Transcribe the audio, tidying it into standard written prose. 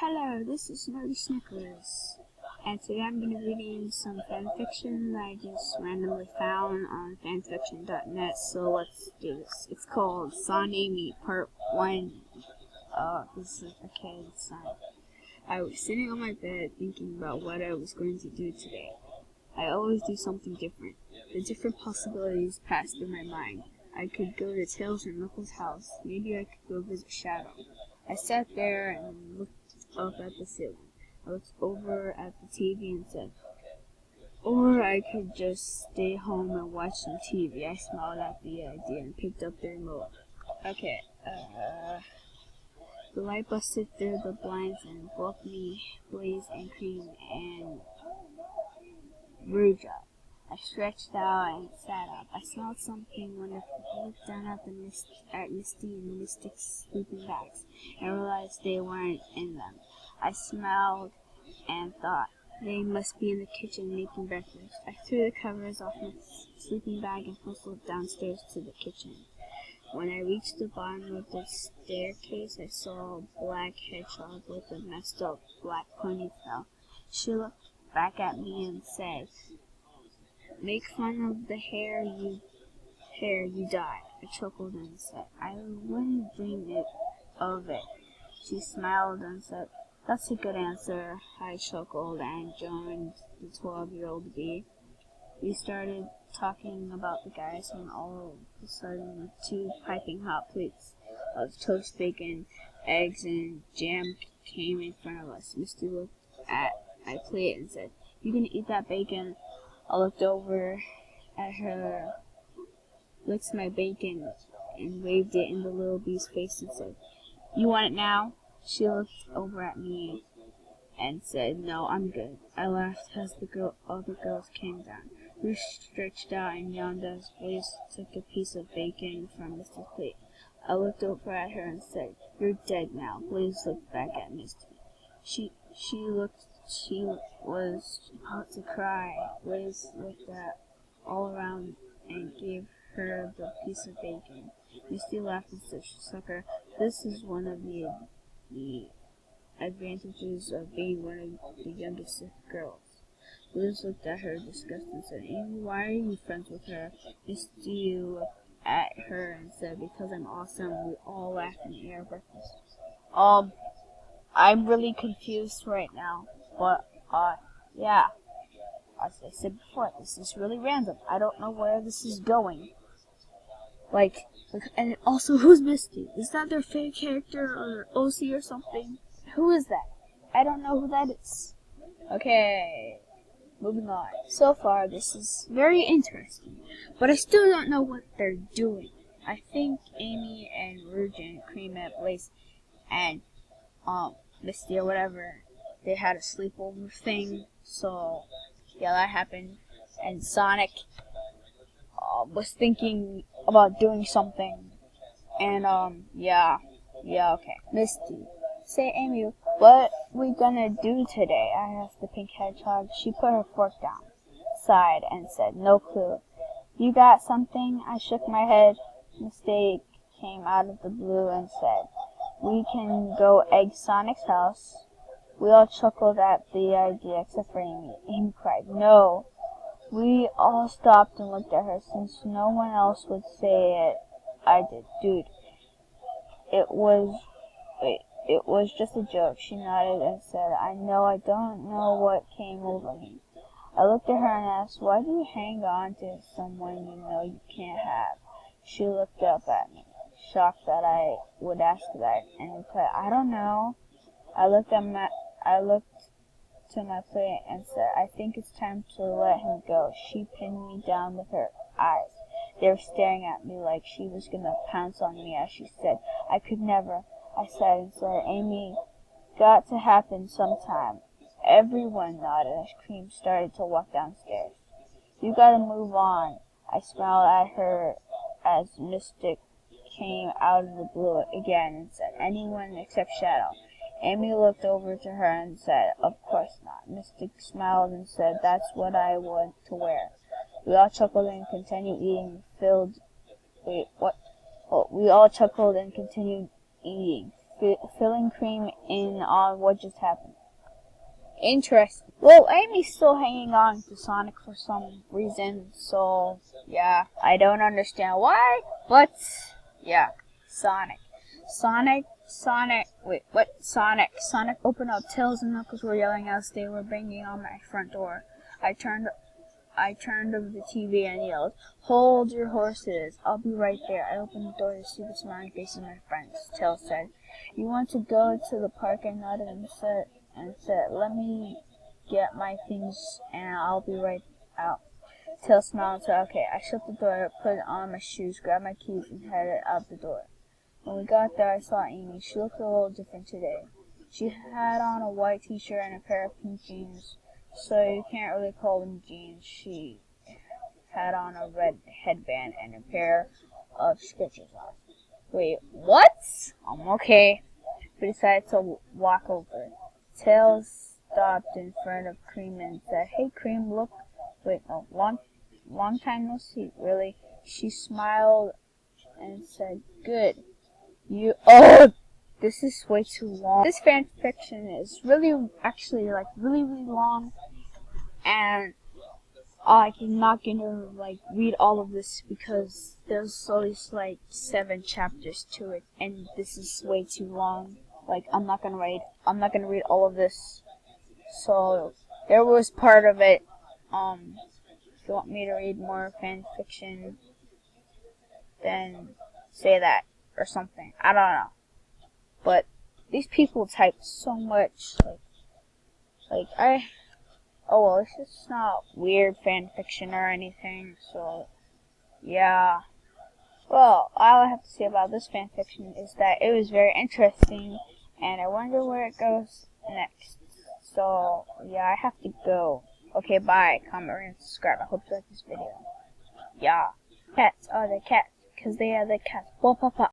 Hello, this is Nerdy Snickers, and today I'm going to be reading some fanfiction that I just randomly found on fanfiction.net, so let's do this. It's called Son Amy Part 1. This is a kid's son. I was sitting on my bed thinking about what I was going to do today. I always do something different. The different possibilities passed through my mind. I could go to Tails or Knuckles' house. Maybe I could go visit Shadow. I sat there and looked up at the ceiling. I looked over at the TV and said, or I could just stay home and watch some TV. I smiled at the idea and picked up the remote. Okay, the light busted through the blinds and engulfed me, blaze and cream and Ruja. I stretched out and sat up. I smelled something wonderful. I looked down at Misty and Mystic's sleeping bags and realized they weren't in them. I smiled and thought, they must be in the kitchen making breakfast. I threw the covers off my sleeping bag and hustled downstairs to the kitchen. When I reached the bottom of the staircase, I saw a black hedgehog with a messed up black ponytail. She looked back at me and said, make fun of the hair, you die. I chuckled and said, I wouldn't dream of it. She smiled and said, that's a good answer. I chuckled and joined the 12-year-old bee. We started talking about the guys when all of a sudden 2 piping hot plates of toast, bacon, eggs, and jam came in front of us. Misty looked at my plate and said, you gonna eat that bacon? I looked over at her, licked my bacon, and waved it in the little bee's face and said, you want it now? She looked over at me and said, no, I'm good. I laughed as the other girls came down. Ruth stretched out and yawned as Blaze took a piece of bacon from Misty's plate. I looked over at her and said, you're dead now. Blaze looked back at Misty. She was about to cry. Blaze looked at all around and gave her the piece of bacon. Misty laughed and said, sucker, this is one of the advantages of being one of the youngest girls. Liz looked at her disgusted and said, Amy, why are you friends with her? Misty looked at her and said, because I'm awesome. We all laughed in the air of breakfast. I'm really confused right now, but, yeah. As I said before, this is really random. I don't know where this is going. And also, who's Misty? Is that their fake character or OC or something? Who is that? I don't know who that is. Okay, moving on. So far, this is very interesting, but I still don't know what they're doing. I think Amy and Ruja, Cream and Blaze, and Misty or whatever, they had a sleepover thing. So yeah, that happened. And Sonic was thinking about doing something. And yeah, okay. Misty, say Amy, what we gonna do today? I asked the pink hedgehog. She put her fork down, sighed, and said, no clue. You got something? I shook my head. Mistake came out of the blue and said, we can go egg Sonic's house. We all chuckled at the idea except for Amy. Amy cried, no. We all stopped and looked at her. Since no one else would say it, I did. Dude, it was just a joke. She nodded and said, I know, I don't know what came over me. I looked at her and asked, why do you hang on to someone you know you can't have? She looked up at me, shocked that I would ask that, and replied, I don't know. I looked to my plate and said, I think it's time to let him go. She pinned me down with her eyes. They were staring at me like she was gonna pounce on me as she said, I could never. I said and said, Amy, got to happen sometime. Everyone nodded as Cream started to walk downstairs. You gotta move on. I smiled at her as Mystic came out of the blue again and said, anyone except Shadow. Amy looked over to her and said, of course not. Mystic smiled and said, that's what I want to wear. We all chuckled and continued eating, filled filling cream in on what just happened. Interesting. Well, Amy's still hanging on to Sonic for some reason, so yeah, I don't understand why, but yeah, Sonic. Wait, what? Sonic opened up. Tails and Knuckles were yelling as they were banging on my front door. I turned over the TV and yelled, "Hold your horses! I'll be right there." I opened the door to see the smiling faces of my friends. Tails said, "You want to go to the park?" I nodded and said, "Let me get my things and I'll be right out." Tails smiled and said, "Okay." I shut the door, put on my shoes, grabbed my keys, and headed out the door. When we got there, I saw Amy. She looked a little different today. She had on a white t-shirt and a pair of pink jeans, so you can't really call them jeans. She had on a red headband and a pair of Skechers on. Wait, what? Okay. We decided to walk over. Tails stopped in front of Cream and said, "Hey, Cream, look." Wait, no, long time no see. Really? She smiled and said, "Good. This is way too long." This fan fiction is really long, and I'm not gonna read all of this because there's at least 7 chapters to it, and this is way too long. I'm not gonna read all of this. So there was part of it. If you want me to read more fan fiction, then say that or something. I don't know. But these people type so much. Oh well, it's just not weird fan fiction or anything. So yeah. Well, all I have to say about this fan fiction is that it was very interesting, and I wonder where it goes next. So yeah, I have to go. Okay, bye. Comment, rate, and subscribe. I hope you like this video. Yeah. Cats are the cats, 'cause they are the cats. Whoa, papa.